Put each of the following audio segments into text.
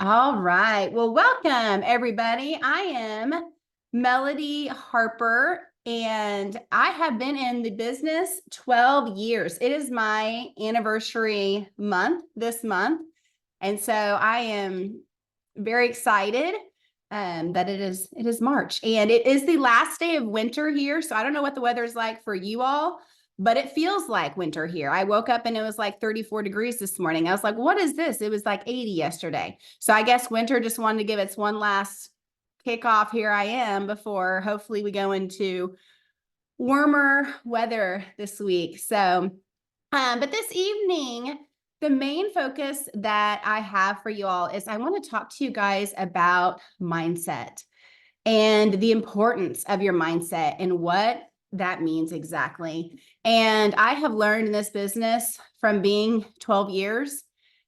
All right. Well, welcome everybody. I am Melody Harper, and I have been in the business 12 years. It is my anniversary month this month. And so I am very excited that it is March, and it is the last day of winter here. So I don't know what the weather is like for you all, but it feels like winter here. I woke up and it was like 34 degrees this morning. I was like, what is this? It was like 80 yesterday. So I guess winter just wanted to give its one last kickoff. Here I am before hopefully we go into warmer weather this week. But this evening, the main focus that I have for you all is I want to talk to you guys about mindset and the importance of your mindset and what that means exactly. And I have learned in this business from being 12 years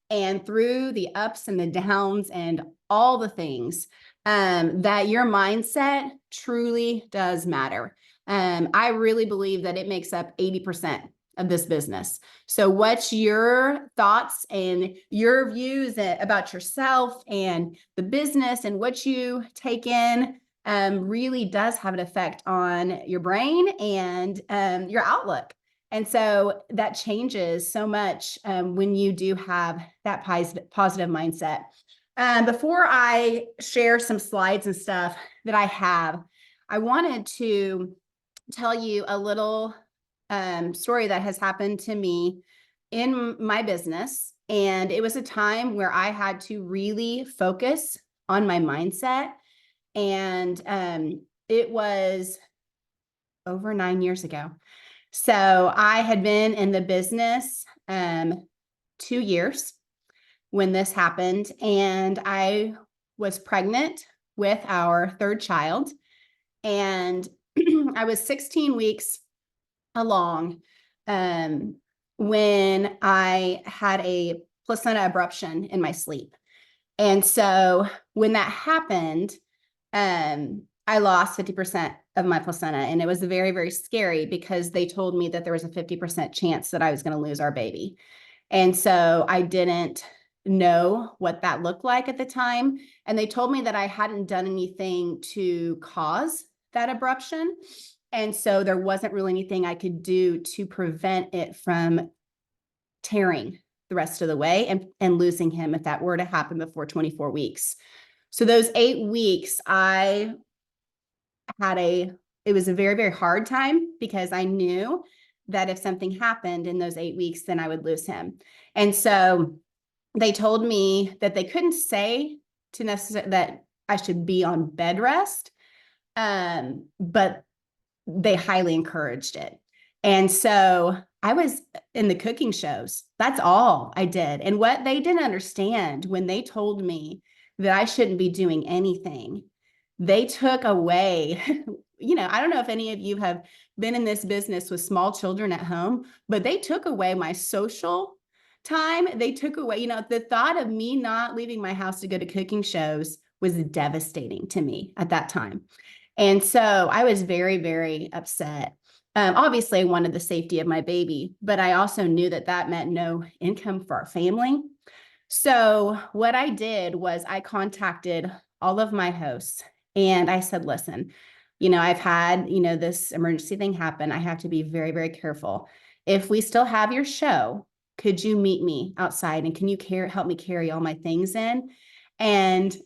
and through the ups and the downs and all the things that your mindset truly does matter. I really believe that it makes up 80% of this business. So what's your thoughts and your views about yourself and the business and what you take in really does have an effect on your brain and your outlook. And so that changes so much when you do have that positive mindset. Before I share some slides and stuff that I have, I wanted to tell you a little story that has happened to me in my business. And it was a time where I had to really focus on my mindset. And it was over 9 years ago. So I had been in the business 2 years when this happened, and I was pregnant with our third child, and I was 16 weeks along when I had a placenta abruption in my sleep. And so when that happened, I lost 50% of my placenta, and it was very, very scary because they told me that there was a 50% chance that I was going to lose our baby. And so I didn't know what that looked like at the time. And they told me that I hadn't done anything to cause that abruption. And so there wasn't really anything I could do to prevent it from tearing the rest of the way and losing him if that were to happen before 24 weeks. So those 8 weeks, it was a very, very hard time because I knew that if something happened in those 8 weeks, then I would lose him. And so they told me that they couldn't say that I should be on bed rest, but they highly encouraged it. And so I was in the cooking shows. That's all I did. And what they didn't understand when they told me that I shouldn't be doing anything, they took away, I don't know if any of you have been in this business with small children at home, but they took away my social time. They took away, the thought of me not leaving my house to go to cooking shows was devastating to me at that time. And so I was very, very upset. Obviously, I wanted the safety of my baby, but I also knew that that meant no income for our family. So what I did was I contacted all of my hosts and I said, listen, I've had, this emergency thing happen. I have to be very, very careful. If we still have your show, could you meet me outside and can you help me carry all my things in and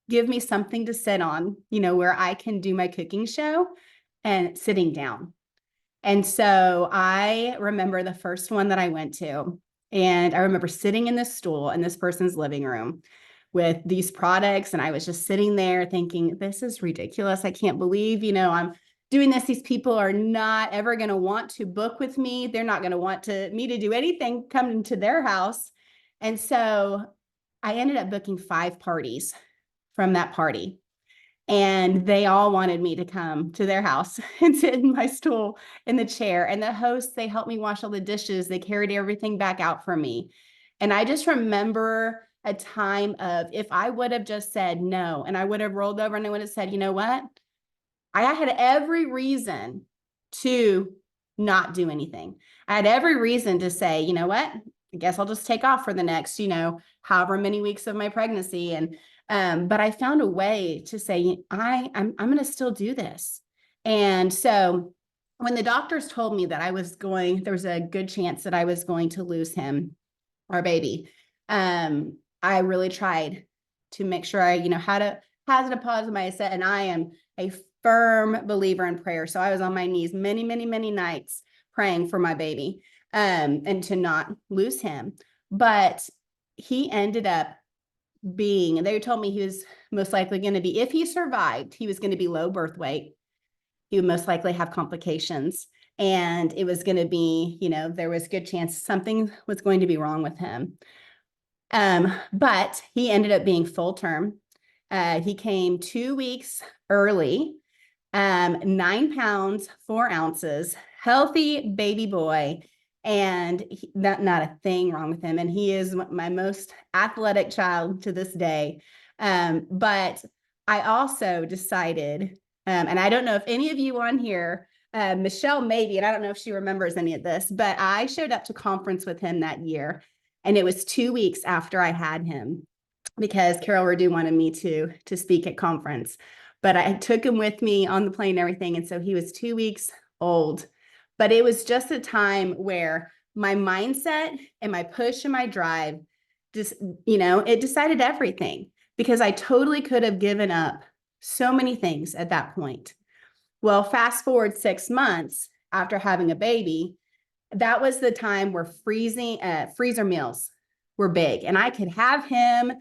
give me something to sit on, where I can do my cooking show and sitting down. And so I remember the first one that I went to, and I remember sitting in this stool in this person's living room with these products. And I was just sitting there thinking, this is ridiculous. I can't believe, I'm doing this. These people are not ever going to want to book with me. They're not going to want me to do anything coming to their house. And so I ended up booking 5 parties from that party. And they all wanted me to come to their house and sit in my stool in the chair. And the hosts, they helped me wash all the dishes. They carried everything back out for me. And I just remember a time of, if I would have just said no, and I would have rolled over and I would have said, you know what? I had every reason to not do anything. I had every reason to say, you know what? I guess I'll just take off for the next, however many weeks of my pregnancy. But I found a way to say, I'm going to still do this. And so when the doctors told me that there was a good chance that I was going to lose him, our baby, I really tried to make sure I, had a positive mindset. And I am a firm believer in prayer. So I was on my knees many, many, many nights praying for my baby, and to not lose him. But he ended up they told me he was most likely going to be, if he survived, he was going to be low birth weight. He would most likely have complications. And it was going to be, there was a good chance something was going to be wrong with him. But he ended up being full term. He came 2 weeks early, 9 pounds, 4 ounces, healthy baby boy, and not a thing wrong with him. And he is my most athletic child to this day. But I also decided, and I don't know if any of you on here, Michelle maybe, and I don't know if she remembers any of this, but I showed up to conference with him that year. And it was 2 weeks after I had him, because Carol Radu wanted me to speak at conference. But I took him with me on the plane and everything. And so he was 2 weeks old. But it was just a time where my mindset and my push and my drive just, it decided everything, because I totally could have given up so many things at that point. Well, fast forward 6 months after having a baby, that was the time where freezer meals were big, and I could have him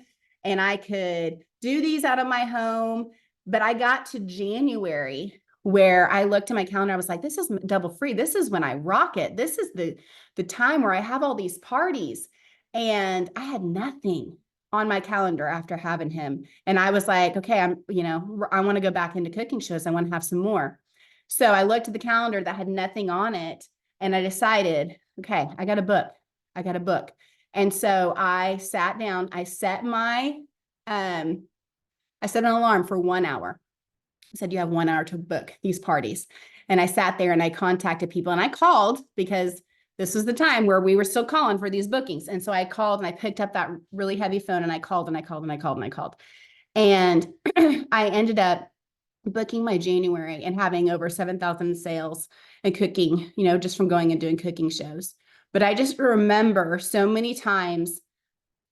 and I could do these out of my home. But I got to January where I looked at my calendar. I was like, this is double free. This is when I rock it. This is the time where I have all these parties. And I had nothing on my calendar after having him. And I was like, okay, I want to go back into cooking shows. I want to have some more. So I looked at the calendar that had nothing on it. And I decided, okay, I got a book. And so I sat down, I set an alarm for 1 hour. I said, you have 1 hour to book these parties. And I sat there and I contacted people, and I called, because this was the time where we were still calling for these bookings. And so I called and I picked up that really heavy phone, and I called and I called and I called and I called. And I ended up booking my January and having over 7,000 sales and cooking, just from going and doing cooking shows. But I just remember so many times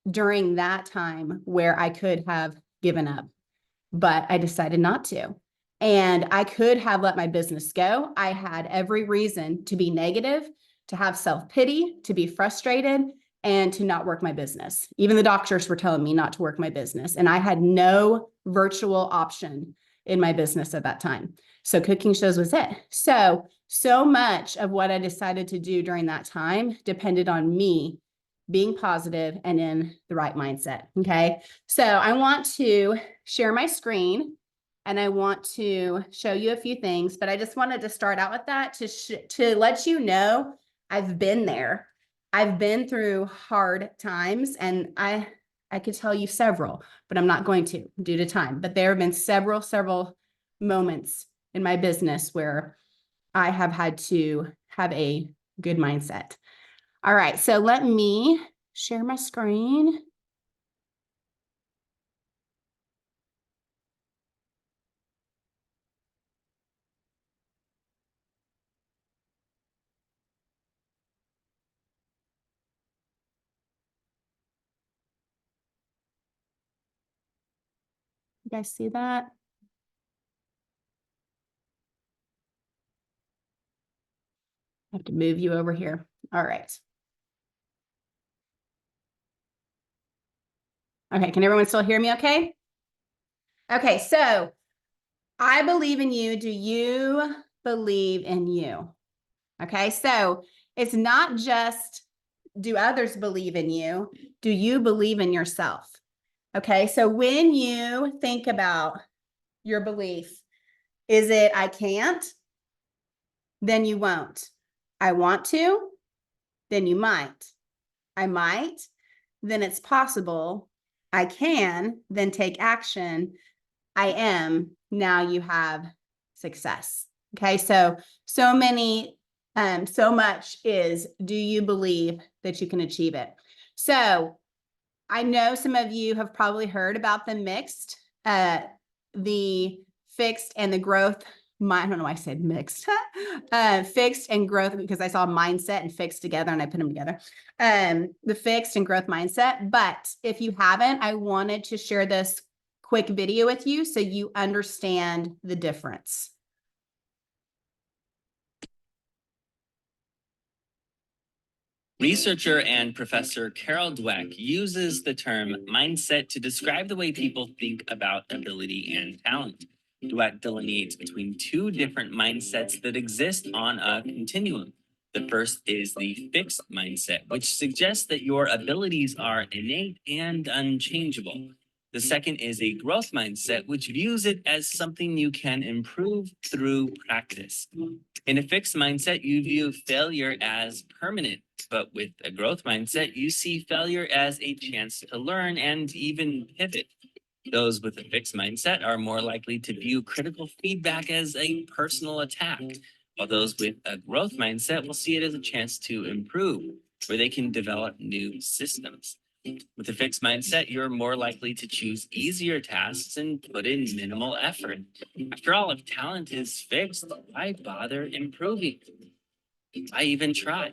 during that time where I could have given up, but I decided not to. And I could have let my business go. I had every reason to be negative, to have self-pity, to be frustrated, and to not work my business. Even the doctors were telling me not to work my business. And I had no virtual option in my business at that time. So cooking shows was it. So much of what I decided to do during that time depended on me being positive and in the right mindset. Okay. So I want to share my screen, and I want to show you a few things, but I just wanted to start out with that to let you know I've been there. I've been through hard times, and I could tell you several, but I'm not going to due to time. But there have been several moments in my business where I have had to have a good mindset. All right, so let me share my screen. You guys see that? I have to move you over here. All right. Okay, can everyone still hear me okay? Okay, so I believe in you. Do you believe in you? Okay, so it's not just, do others believe in you? Do you believe in yourself? Okay, so when you think about your belief, is it I can't? Then you won't. I want to? Then you might. I might? Then it's possible. I can? Then take action. I am, now you have success. Okay, so many So much is, do you believe that you can achieve it? So I know some of you have probably heard about the fixed and the growth. I don't know why I said mixed. Fixed and growth, because I saw mindset and fixed together and I put them together. The fixed and growth mindset. But if you haven't, I wanted to share this quick video with you so you understand the difference. Researcher and professor Carol Dweck uses the term mindset to describe the way people think about ability and talent. Dweck delineates between two different mindsets that exist on a continuum. The first is the fixed mindset, which suggests that your abilities are innate and unchangeable. The second is a growth mindset, which views it as something you can improve through practice. In a fixed mindset, you view failure as permanent, but with a growth mindset, you see failure as a chance to learn and even pivot. Those with a fixed mindset are more likely to view critical feedback as a personal attack, while those with a growth mindset will see it as a chance to improve, where they can develop new systems. With a fixed mindset, you're more likely to choose easier tasks and put in minimal effort. After all, if talent is fixed, why bother improving? Why even try?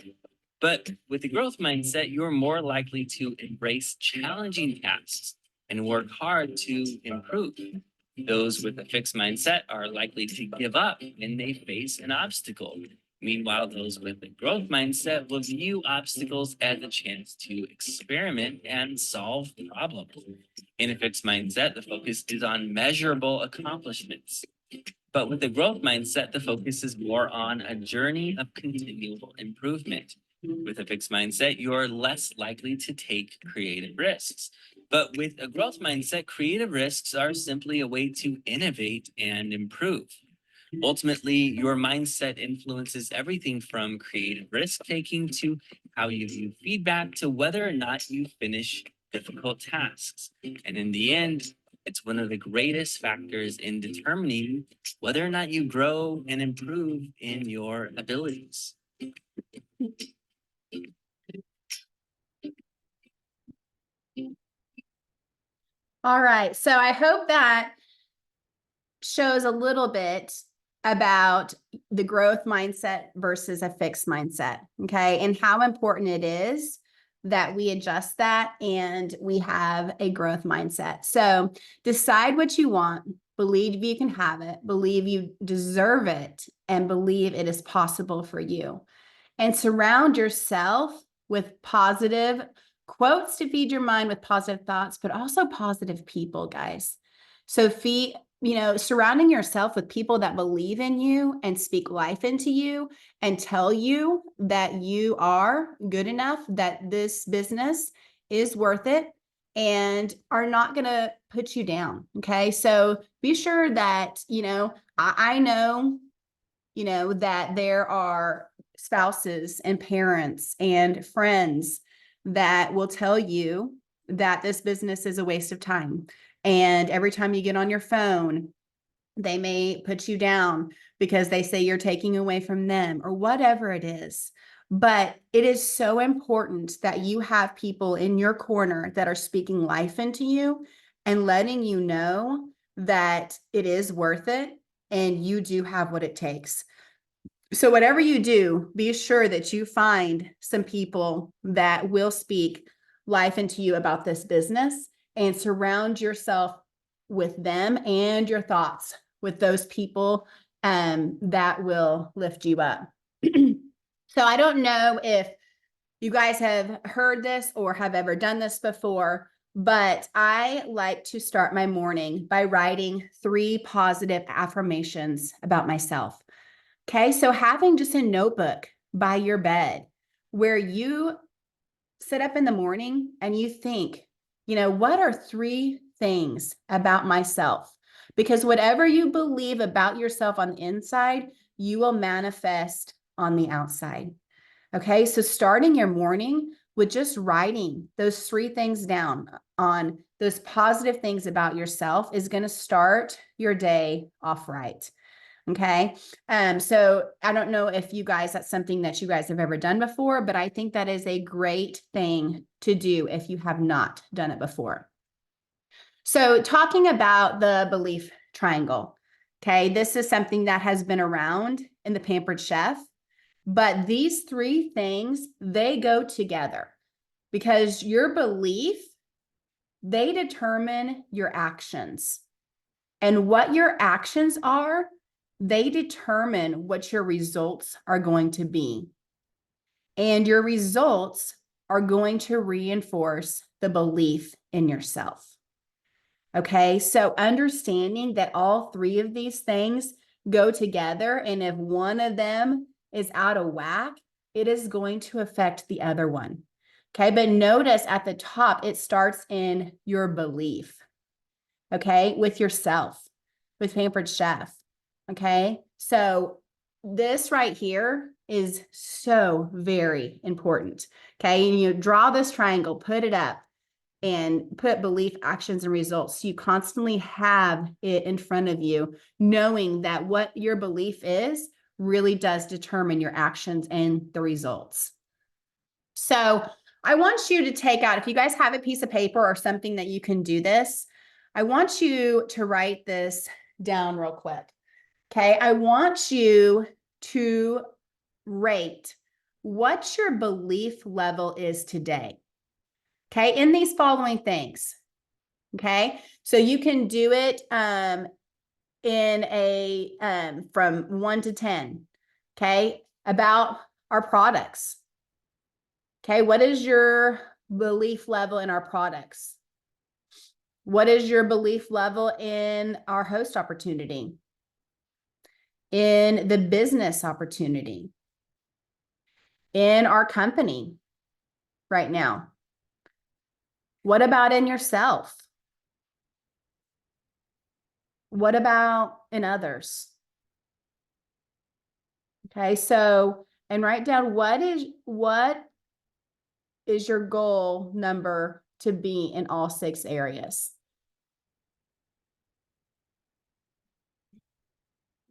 But with a growth mindset, you're more likely to embrace challenging tasks and work hard to improve. Those with a fixed mindset are likely to give up when they face an obstacle. Meanwhile, those with a growth mindset will view obstacles as a chance to experiment and solve problems. In a fixed mindset, the focus is on measurable accomplishments. But with a growth mindset, the focus is more on a journey of continual improvement. With a fixed mindset, you're less likely to take creative risks. But with a growth mindset, creative risks are simply a way to innovate and improve. Ultimately, your mindset influences everything from creative risk taking to how you view feedback to whether or not you finish difficult tasks. And in the end, it's one of the greatest factors in determining whether or not you grow and improve in your abilities. All right. So I hope that shows a little bit about the growth mindset versus a fixed mindset. Okay. And how important it is that we adjust that and we have a growth mindset. So decide what you want, believe you can have it, believe you deserve it, and believe it is possible for you. And surround yourself with positive quotes to feed your mind with positive thoughts, but also positive people, guys. So surrounding yourself with people that believe in you and speak life into you and tell you that you are good enough, that this business is worth it, and are not going to put you down. Okay. So be sure that, I know, that there are spouses and parents and friends that will tell you that this business is a waste of time. And every time you get on your phone, they may put you down because they say you're taking away from them or whatever it is. But it is so important that you have people in your corner that are speaking life into you and letting you know that it is worth it and you do have what it takes. So whatever you do, be sure that you find some people that will speak life into you about this business and surround yourself with them and your thoughts with those people that will lift you up. So I don't know if you guys have heard this or have ever done this before, but I like to start my morning by writing 3 positive affirmations about myself. Okay, so having just a notebook by your bed where you sit up in the morning and you think, what are 3 things about myself? Because whatever you believe about yourself on the inside, you will manifest on the outside. Okay, so starting your morning with just writing those 3 things down on those positive things about yourself is going to start your day off right. Okay. So I don't know if you guys, that's something that you guys have ever done before, but I think that is a great thing to do if you have not done it before. So talking about the belief triangle, okay, this is something that has been around in the Pampered Chef, but these three things, they go together because your belief, they determine your actions. And what your actions are, they determine what your results are going to be. And your results are going to reinforce the belief in yourself. Okay, so understanding that all three of these things go together, and if one of them is out of whack, it is going to affect the other one. Okay, but notice at the top, it starts in your belief. Okay, with yourself, with Pampered Chef. Okay, so this right here is so very important. Okay, and you draw this triangle, put it up, and put belief, actions, and results. So you constantly have it in front of you, knowing that what your belief is really does determine your actions and the results. So I want you to take out, if you guys have a piece of paper or something that you can do this, I want you to write this down real quick. Okay, I want you to rate what your belief level is today. Okay, in these following things. Okay, so you can do it in a from 1 to 10. Okay, about our products. Okay, what is your belief level in our products? What is your belief level in our host opportunity? In the business opportunity? In our company right now? What about in yourself? What about in others? Okay, so, and write down what is your goal number to be in all 6 areas.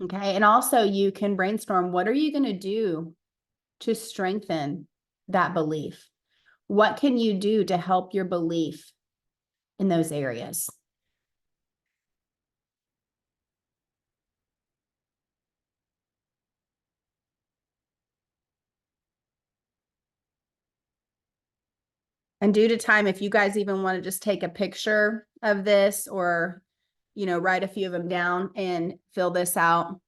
Okay, and also you can brainstorm, what are you going to do to strengthen that belief? What can you do to help your belief in those areas? And due to time, if you guys even want to just take a picture of this or, write a few of them down and fill this out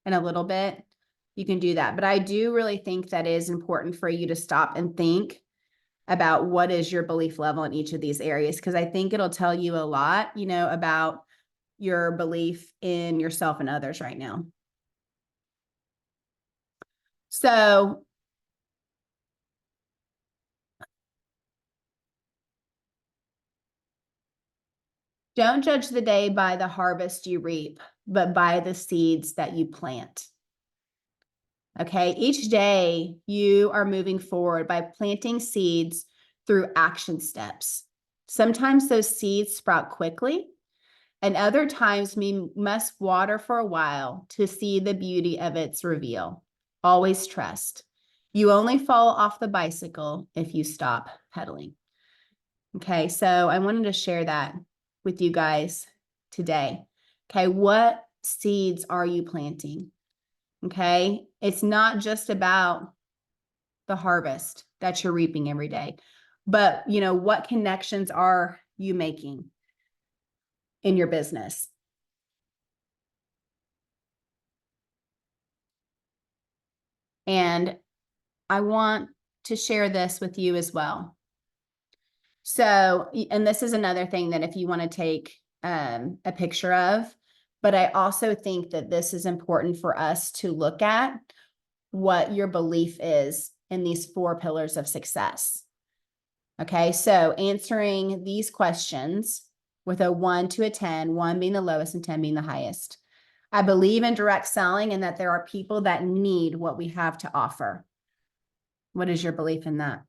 in a little bit, you can do that. But I do really think that it is important for you to stop and think about what is your belief level in each of these areas, because I think it'll tell you a lot, about your belief in yourself and others right now. So don't judge the day by the harvest you reap, but by the seeds that you plant. Okay, each day you are moving forward by planting seeds through action steps. Sometimes those seeds sprout quickly, and other times we must water for a while to see the beauty of its reveal. Always trust. You only fall off the bicycle if you stop pedaling. Okay, so I wanted to share that with you guys today. Okay, what seeds are you planting? Okay, it's not just about the harvest that you're reaping every day, but what connections are you making in your business? And I want to share this with you as well. So, and this is another thing that if you want to take a picture of, but I also think that this is important for us to look at what your belief is in these 4 pillars of success. Okay, so answering these questions with a 1 to a 10, 1 being the lowest and 10 being the highest. I believe in direct selling and that there are people that need what we have to offer. What is your belief in that?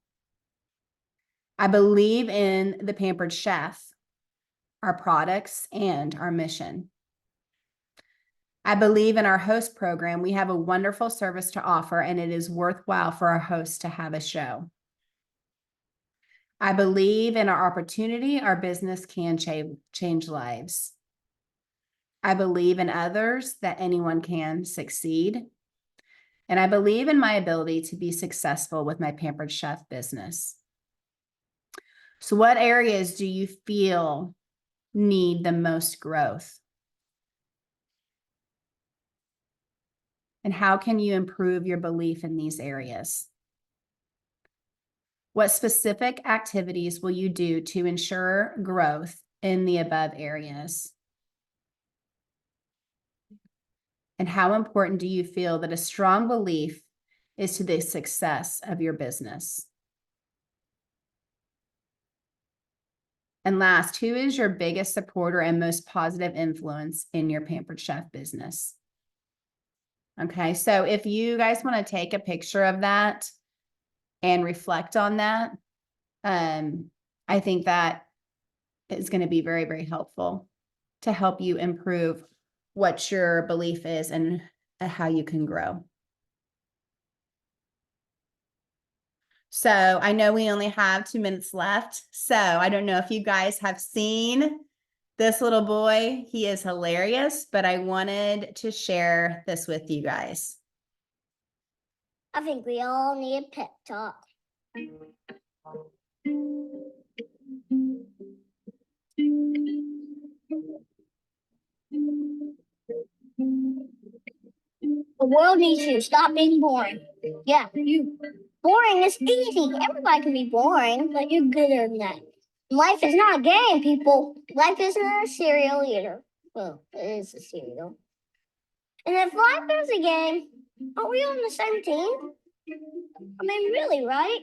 I believe in the Pampered Chef, our products, and our mission. I believe in our host program. We have a wonderful service to offer, and it is worthwhile for our hosts to have a show. I believe in our opportunity. Our business can change lives. I believe in others, that anyone can succeed. And I believe in my ability to be successful with my Pampered Chef business. So what areas do you feel need the most growth? And how can you improve your belief in these areas? What specific activities will you do to ensure growth in the above areas? And how important do you feel that a strong belief is to the success of your business? And last, who is your biggest supporter and most positive influence in your Pampered Chef business? Okay, so if you guys want to take a picture of that and reflect on that, I think that is going to be very, very helpful to help you improve what your belief is and how you can grow. So I know we only have 2 minutes left. So I don't know if you guys have seen this little boy. He is hilarious, but I wanted to share this with you guys. I think we all need a pep talk. The world needs you. Stop being boring. Yeah, you. Boring is easy. Everybody can be boring, but you're gooder than that. Life is not a game, people. Life isn't a cereal either. Well, it is a cereal. And if life is a game, aren't we on the same team? I mean, really, right?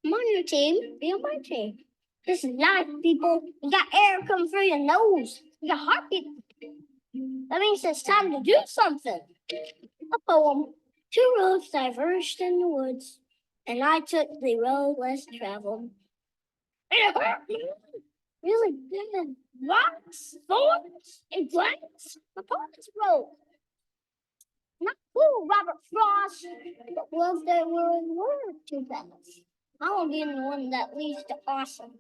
I'm on your team. Be on my team. This is life, people. You got air coming through your nose. You got heartbeat. That means it's time to do something. A poem. 2 roads diverged in the woods, and I took the road less traveled. It hurt me really good. Rocks, thorns, and plants. The poets wrote. Not cool, Robert Frost, but was there were too fast. I want to be the one that leads to awesome.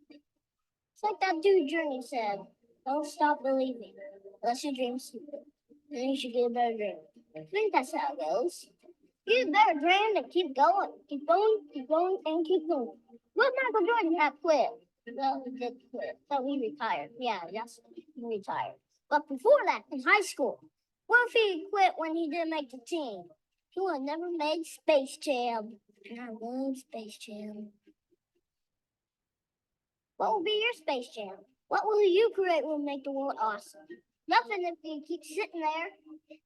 It's like that dude Journey said, don't stop believing unless your dream's stupid. Then you should get a better dream. I think that's how it goes. Get a better dream and keep going. Keep going, and keep going. What Michael Jordan have quit? Well, he did quit. So he retired. Yeah, yes, he retired. But before that, in high school, what if he quit when he didn't make the team? He would have never made Space Jam. And I love Space Jam. What will be your Space Jam? What will you create will make the world awesome? Nothing if you keep sitting there.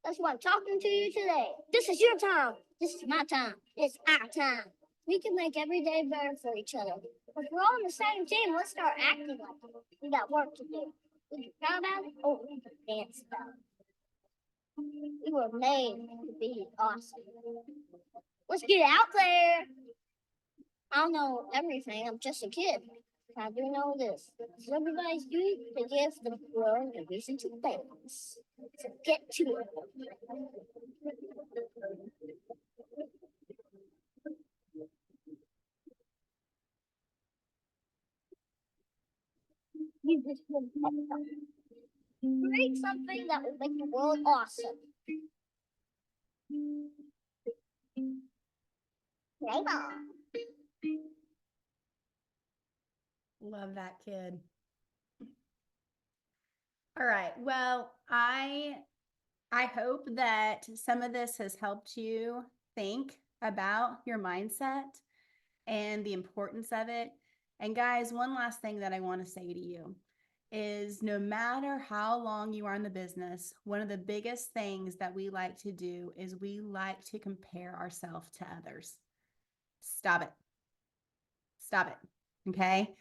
That's why I'm talking to you today. This is your time. This is my time. It's our time. We can make every day better for each other. If we're all on the same team, let's start acting like it. We got work to do. We can proud about it, or we can dance about it. We were made to be awesome. Let's get out there. I don't know everything. I'm just a kid. I do know this. So everybody's doing to give the world a reason to dance. So get to it. You just create something that will make the world awesome. Rainbow. Love that kid. All right. Well, I hope that some of this has helped you think about your mindset and the importance of it. And guys, one last thing that I want to say to you is no matter how long you are in the business, one of the biggest things that we like to do is we like to compare ourselves to others. Stop it. Stop it. Okay.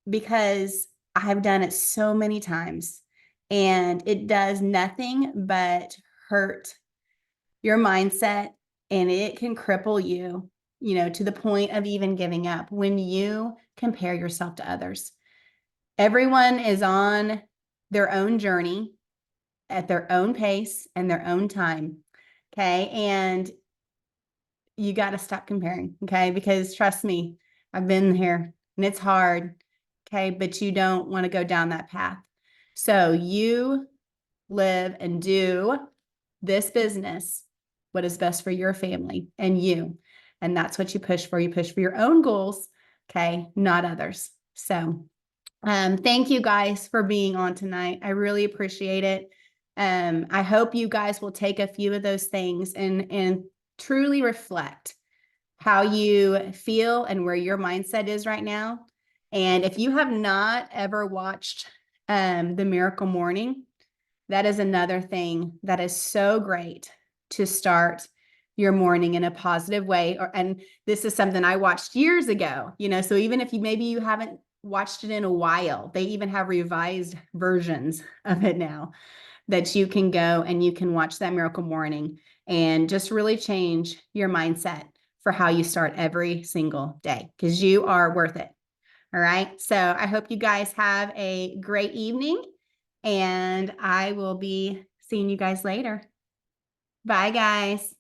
Because I've done it so many times and it does nothing but hurt your mindset, and it can cripple you, to the point of even giving up when you compare yourself to others. Everyone is on their own journey. at their own pace and their own time. Okay. And you got to stop comparing. Okay. Because trust me, I've been here and it's hard. Okay. But you don't want to go down that path. So you live and do this business, what is best for your family and you. And that's what you push for. You push for your own goals. Okay. Not others. So thank you guys for being on tonight. I really appreciate it. I hope you guys will take a few of those things and truly reflect how you feel and where your mindset is right now. And if you have not ever watched The Miracle Morning, that is another thing that is so great to start your morning in a positive way. And this is something I watched years ago, so even if maybe you haven't watched it in a while, they even have revised versions of it now that you can go and you can watch that Miracle Morning and just really change your mindset for how you start every single day, because you are worth it. All right. So I hope you guys have a great evening, and I will be seeing you guys later. Bye, guys.